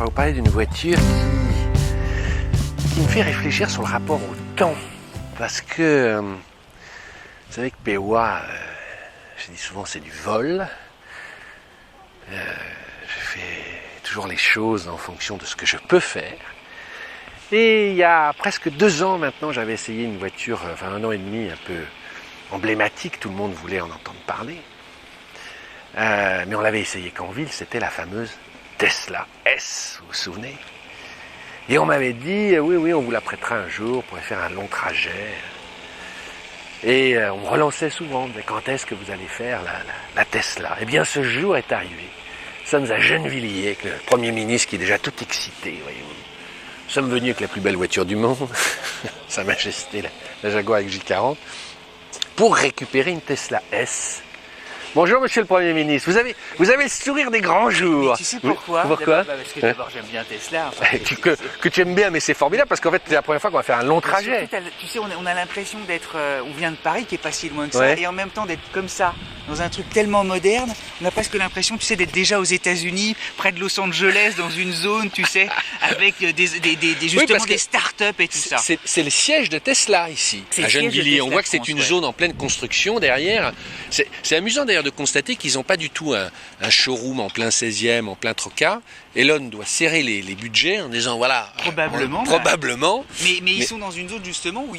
va vous parler d'une voiture qui me fait réfléchir sur le rapport au temps. Parce que, vous savez que POA, je dis souvent c'est du vol. Je fais toujours les choses en fonction de ce que je peux faire. Et il y a presque 2 ans maintenant, j'avais essayé une voiture, enfin 1 an et demi, un peu emblématique, tout le monde voulait en entendre parler. Mais on l'avait essayé qu'en ville, c'était la fameuse Tesla S, vous vous souvenez? Et on m'avait dit, oui, on vous la prêtera un jour pour faire un long trajet. Et on me relançait souvent, mais quand est-ce que vous allez faire la Tesla? Eh bien, ce jour est arrivé. Nous sommes à Gennevilliers, avec le Premier ministre qui est déjà tout excité, voyez-vous. Nous sommes venus avec la plus belle voiture du monde, Sa Majesté, la Jaguar J40, pour récupérer une Tesla S. Bonjour Monsieur le Premier ministre, vous avez le sourire des grands jours. Mais tu sais pourquoi? Pourquoi? Parce que d'abord j'aime bien Tesla. Enfin, que tu aimes bien, mais c'est formidable parce qu'en fait c'est la première fois qu'on va faire un long trajet. Surtout, tu sais, on a l'impression d'être, on vient de Paris qui est pas si loin que ça, Ouais. et en même temps d'être comme ça, dans un truc tellement moderne, on a presque l'impression, tu sais, d'être déjà aux États-Unis, près de Los Angeles, dans une zone, tu sais, avec justement des startups et tout ça. C'est le siège de Tesla ici, C'est à le siège de Gennevilliers. On Tesla voit que c'est France, une ouais. zone en pleine construction derrière. C'est amusant d'ailleurs de constater qu'ils n'ont pas du tout un showroom en plein 16e, en plein Troca. Elon doit serrer les budgets en disant voilà. Probablement. Probablement. Mais ils sont dans une zone justement où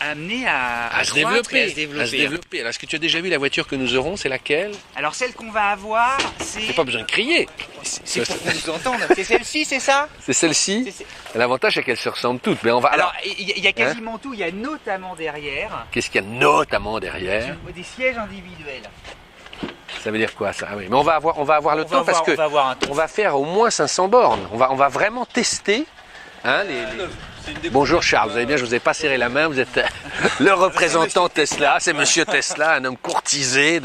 amenés à se croître et développer. À se développer. Alors, est-ce que tu as déjà vu la voiture que nous aurons? C'est laquelle? Alors celle qu'on va avoir, c'est Pas besoin de crier. pour qu'on nous entende. C'est celle-ci, c'est ça? C'est celle-ci. L'avantage, c'est qu'elles se ressemblent toutes. Mais on va. Alors, il y a quasiment tout. Il y a notamment derrière Qu'est-ce qu'il y a notamment derrière? des sièges individuels. Ça veut dire quoi ça? Ah oui, mais on va avoir le temps parce que on va avoir un temps. on va faire au moins 500 bornes. On va vraiment tester. Hein, Bonjour Charles, vous allez bien, je vous ai pas serré la main, vous êtes le représentant Tesla, c'est Monsieur Tesla, un homme courtisé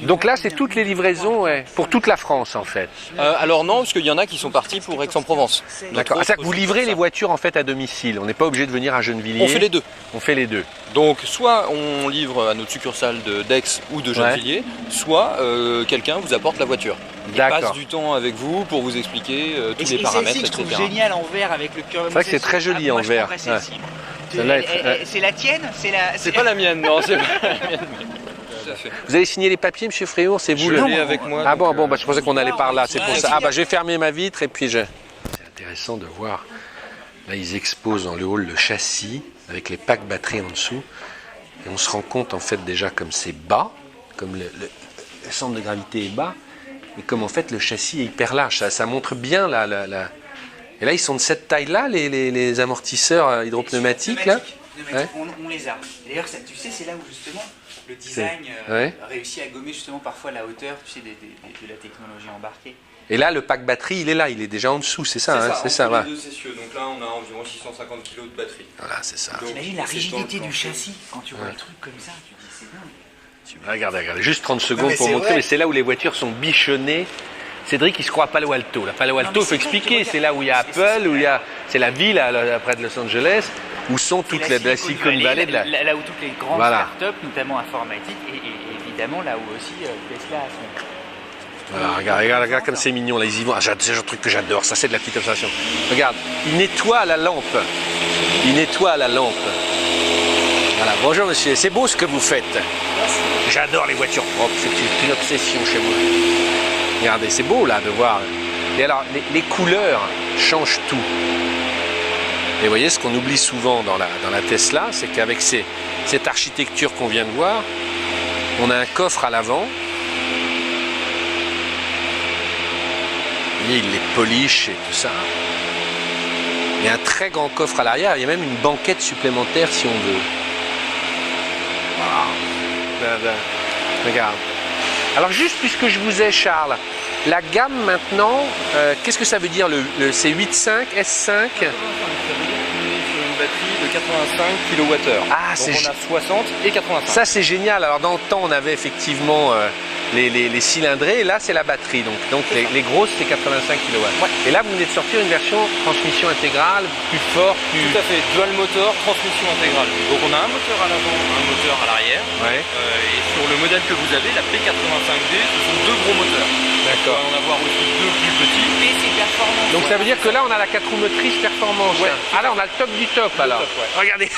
Donc là, c'est toutes les livraisons pour toute la France en fait. Alors non, parce qu'il y en a qui sont partis pour Aix-en-Provence. D'accord. C'est-à-dire que vous livrez les voitures en fait à domicile. On n'est pas obligé de venir à Gennevilliers. On fait les deux. On fait les deux. Donc soit on livre à notre succursale d'Aix ou de Gennevilliers, soit quelqu'un vous apporte la voiture. Il passe D'accord. du temps avec vous pour vous expliquer tous les Et paramètres, celle-ci, je trouve etc. génial en verre avec le cœur. C'est vrai que c'est très joli en verre. Celle-là est C'est la tienne? C'est pas la mienne, non, c'est pas la mienne. Tout à fait. Vous avez signé les papiers, Monsieur Fréon? C'est vous Je l'ai avec moi. Ah donc, bon, je pensais qu'on allait par là, c'est pour ouais, ça. c'est Ah bah je vais fermer ma vitre et puis je... C'est intéressant de voir, là ils exposent dans le hall le châssis avec les packs batteries en dessous. Et on se rend compte en fait déjà comme c'est bas, comme le centre de gravité est bas, et comme en fait le châssis est hyper large. Ça montre bien la... Et là ils sont de cette taille-là, les amortisseurs hydropneumatiques là. Ouais. On les a. D'ailleurs, tu sais, c'est là où justement le design Ouais. réussit à gommer justement parfois la hauteur, tu sais, de la technologie embarquée. Et là le pack batterie il est là, il est déjà en dessous, c'est ça, hein, c'est ça. entre Voilà. les deux essieux. Donc là, on a environ 650 kg de batterie. Voilà, c'est ça. Donc, T'imagines la c'est rigidité dans le du plancher. châssis quand tu vois Ouais. le truc comme ça, tu te dis c'est dingue. Regardez, juste 30 Non, secondes mais pour c'est montrer, vrai. mais c'est là où les voitures sont bichonnées. Cédric, il se croit à Palo Alto. Là, Palo Alto, mais il faut c'est vrai, expliquer, tu regardes. c'est là où il y a Apple, où il y a, c'est la ville près de Los Angeles, où sont toutes C'est la Silicon Valley. là où toutes les grandes Voilà. startups, notamment informatiques, et évidemment là où aussi Tesla a son... Voilà, regarde comme c'est mignon, là, ils y vont. Ah, c'est un truc que j'adore, ça c'est de la petite observation. Regarde, il nettoie la lampe. Il nettoie la lampe. Voilà, bonjour monsieur, c'est beau ce que vous faites. J'adore les voitures propres, c'est une obsession chez moi. Regardez, c'est beau là de voir. Et alors, les couleurs changent tout. Et vous voyez, ce qu'on oublie souvent dans la Tesla, c'est qu'avec cette architecture qu'on vient de voir, on a un coffre à l'avant. Vous voyez, il les polish et tout ça. Il y a un très grand coffre à l'arrière, il y a même une banquette supplémentaire si on veut. Voilà. Regarde. Alors juste puisque je vous ai, Charles, la gamme maintenant, qu'est-ce que ça veut dire le C8.5, S5? Ça veut dire qu'on est sur une batterie de 85 kWh. Ah, donc c'est on a 60 et 85. Ça c'est génial. Alors dans le temps on avait effectivement les cylindrés et là c'est la batterie. Donc les grosses c'est 85 kW. Ouais. Et là vous venez de sortir une version transmission intégrale, plus fort, plus... Tout à fait, dual moteur, transmission intégrale. Donc on a un moteur à l'avant, un moteur à l'arrière. Ouais. Et sur le modèle que vous avez, la P85D, ce sont deux gros moteurs. On D'accord. va en avoir aussi deux plus petits. PC Donc ça veut dire que là on a la 4 roues motrices performance. Ouais. Ah là on a le top du top alors. top, ouais. Regardez.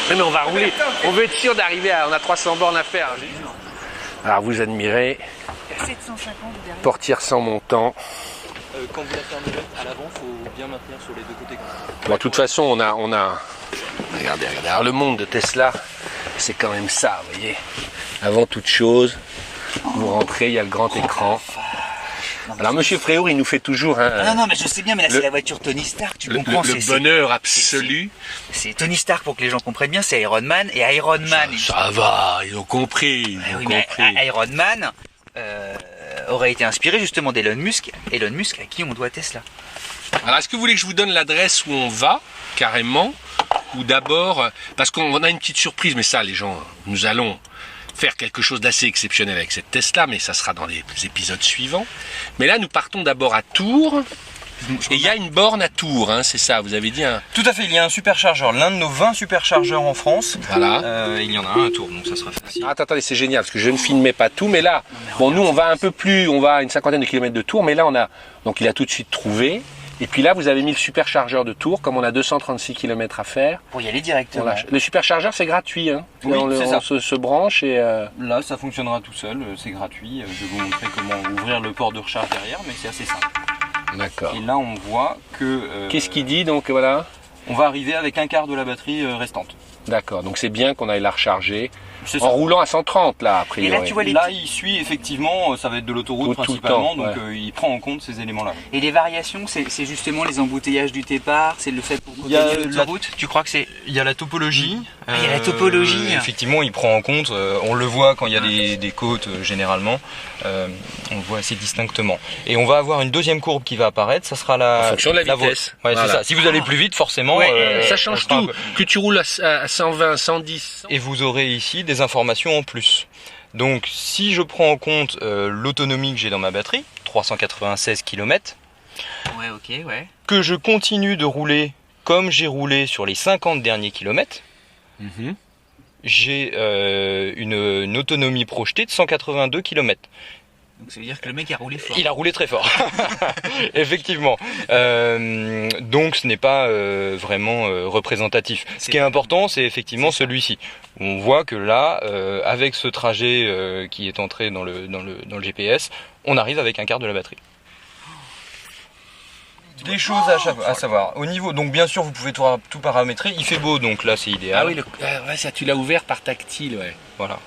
Mais on va rouler. On veut être sûr d'arriver à... On a 300 bornes à faire. Alors vous admirez. 750 derrière. Portière sans montant. Quand vous la fermez à l'avant, il faut bien maintenir sur les deux côtés. Bon, de toute façon, on a... Regardez. Alors, le monde de Tesla, c'est quand même ça, vous voyez. Avant toute chose, vous rentrez, il y a le grand écran. Alors, Monsieur Fréour, il nous fait toujours Non, mais je sais bien, mais là, c'est la voiture Tony Stark, tu comprends. le bonheur absolu. C'est Tony Stark, pour que les gens comprennent bien, c'est Iron Man. Et Iron Man... Ça va, ils ont compris. mais Iron Man aurait été inspiré justement d'Elon Musk. Elon Musk, à qui on doit Tesla. Alors, est-ce que vous voulez que je vous donne l'adresse où on va, carrément, ou d'abord, parce qu'on a une petite surprise, mais ça, les gens, nous allons faire quelque chose d'assez exceptionnel avec cette Tesla, mais ça sera dans les épisodes suivants. Mais là, nous partons d'abord à Tours, et il y a une borne à Tours, hein, c'est ça, vous avez dit un... Tout à fait, il y a un superchargeur, l'un de nos 20 superchargeurs en France. Voilà. Il y en a un à Tours, donc ça sera facile. Ah, attendez, c'est génial, parce que je ne filmais pas tout, mais là, bon, nous, on va un peu plus, on va à une cinquantaine de kilomètres de Tours, mais là, on a, donc il a tout de suite trouvé. Et puis là, vous avez mis le superchargeur de Tours, comme on a 236 km à faire. Pour y aller directement. Voilà. Le superchargeur, c'est gratuit. Hein. Oui, c'est ça. On se branche et... Là, ça fonctionnera tout seul, c'est gratuit. Je vais vous montrer comment ouvrir le port de recharge derrière, mais c'est assez simple. D'accord. Et là, on voit que... Qu'est-ce qu'il dit, donc, voilà? On va arriver avec un quart de la batterie restante. D'accord, donc c'est bien qu'on aille la recharger. C'est En ça. roulant à 130, là, a priori. Et là, tu vois les... Là, il suit effectivement, ça va être de l'autoroute Tout le principalement, temps, donc ouais. il prend en compte ces éléments-là. Et les variations, c'est justement les embouteillages du départ, c'est le fait pour Il y a gagner l'autoroute. Tu crois que c'est... Il y a la topologie. il y a la topologie. Effectivement, il prend en compte, on le voit quand il y a des côtes généralement, on le voit assez distinctement. Et on va avoir une deuxième courbe qui va apparaître, ça sera la... En fonction de la vôtre. vitesse. Ouais, Voilà. c'est ça. Si vous allez plus vite, forcément... Ouais, Ça change sera un tout. peu- Plus tu roules à 120, 110... Et vous aurez ici des informations en plus. Donc si je prends en compte l'autonomie que j'ai dans ma batterie, 396 km, Ouais, ok, ouais. que je continue de rouler comme j'ai roulé sur les 50 derniers kilomètres, Mhm. j'ai une autonomie projetée de 182 km. Donc ça veut dire que le mec a roulé fort. Il a roulé très fort, effectivement. Donc ce n'est pas vraiment représentatif. Ce qui est important, c'est effectivement celui-ci. On voit que là, avec ce trajet qui est entré dans le GPS, on arrive avec un quart de la batterie. Des choses à savoir. Au niveau, donc bien sûr, vous pouvez tout paramétrer. Il fait beau, donc là, c'est idéal. Ah oui, ouais, ça, tu l'as ouvert par tactile, ouais. Voilà.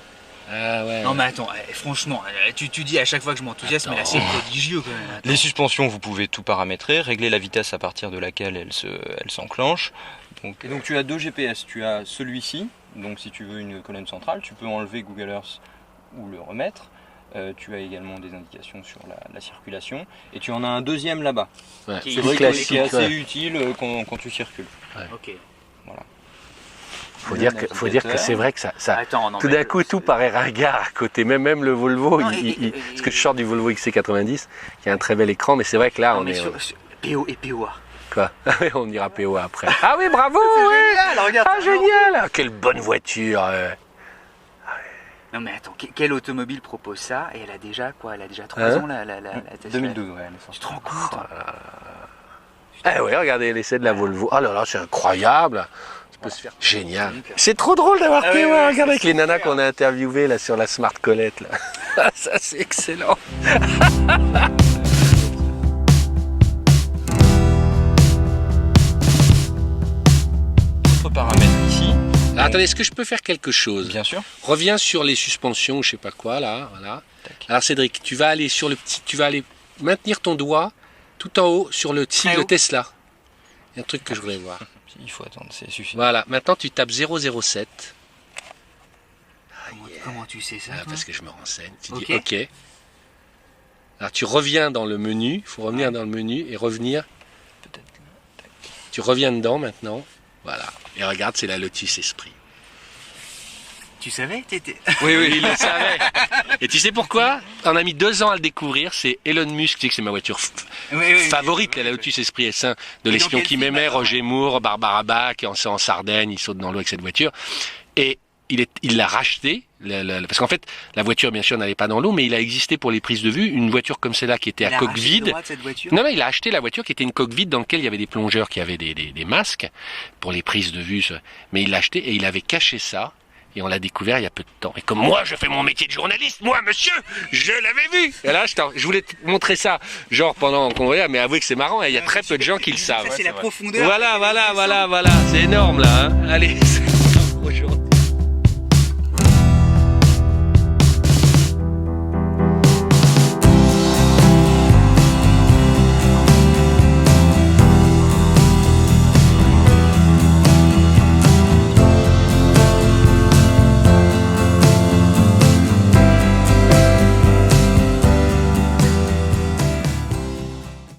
Ah ouais. Non mais attends, franchement, tu dis à chaque fois que je m'enthousiasme, mais là c'est prodigieux quand même. Attends. Les suspensions, vous pouvez tout paramétrer, régler la vitesse à partir de laquelle elle s'enclenche. Et donc tu as deux GPS, tu as celui-ci, donc si tu veux une colonne centrale, tu peux enlever Google Earth ou le remettre. Tu as également des indications sur la circulation. Et tu en as un deuxième là-bas. Ouais. Qui- C'est vrai que classique, c'est assez ouais. utile quand tu circules. Ok. Faut dire que c'est vrai que ça Attends, non, tout mais- d'un coup, tout paraît ringard à côté. Même le Volvo, Non, parce que je sors du Volvo XC90, qui a un très bel écran, mais c'est vrai que là, Non, on mais est... sur PO et POA. Quoi? On ira PO après. Ah oui, bravo! Ouais. Génial, regarde. Ah, génial! Ah, quelle bonne voiture! Non mais attends, quelle automobile propose ça? Et elle a déjà quoi? Elle a déjà 3 Hein ans la Tesla. 2012, ouais. Tu te rends compte? Ah ouais, regardez l'essai de la Volvo. Oh là là, c'est incroyable! Ça peut se faire génial. C'est trop drôle d'avoir Ah PO. ouais, ouais, Regarde avec c'est les nanas super. qu'on a interviewées là sur la Smart Colette. Là. Ça, c'est excellent. Autre paramètre ici. Alors, attendez, est-ce que je peux faire quelque chose? Bien sûr. Reviens sur les suspensions, je sais pas quoi là, voilà. Tac. Alors Cédric, tu vas aller sur le petit, tu vas aller maintenir ton doigt tout en haut sur le sigle haut. Tesla. Il y a un truc que je voudrais voir. Il faut attendre, c'est suffisant. Voilà, maintenant tu tapes 007. Comment tu sais ça? Ah, toi parce que je me renseigne. Tu Ok. dis OK. Alors tu reviens dans le menu, il faut revenir dans le menu et revenir. Peut-être là. Tac. Tu reviens dedans maintenant. Voilà. Et regarde, c'est la Lotus Esprit. Tu savais? Oui, il le savait. Et tu sais pourquoi? On a mis 2 ans à le découvrir. C'est Elon Musk, tu sais que c'est ma voiture favorite, la Lotus Esprit S1 de l'espion quel qui film, m'aimait, alors? Roger Moore, Barbara Bach, en Sardaigne, il saute dans l'eau avec cette voiture. Et il l'a racheté, parce qu'en fait, la voiture, bien sûr, n'allait pas dans l'eau, mais il a existé pour les prises de vue une voiture comme celle-là qui était à coque vide. Non, il a acheté la voiture qui était une coque vide dans laquelle il y avait des plongeurs qui avaient des masques pour les prises de vue. Mais il l'a acheté et il avait caché ça. Et on l'a découvert il y a peu de temps. Et comme moi, je fais mon métier de journaliste, moi, monsieur, je l'avais vu. Et là, je voulais te montrer ça, genre pendant qu'on regarde, mais avouez que c'est marrant, il y a très peu de gens qui le savent. Ça, c'est la profondeur. Voilà, c'est énorme là. Hein. Allez.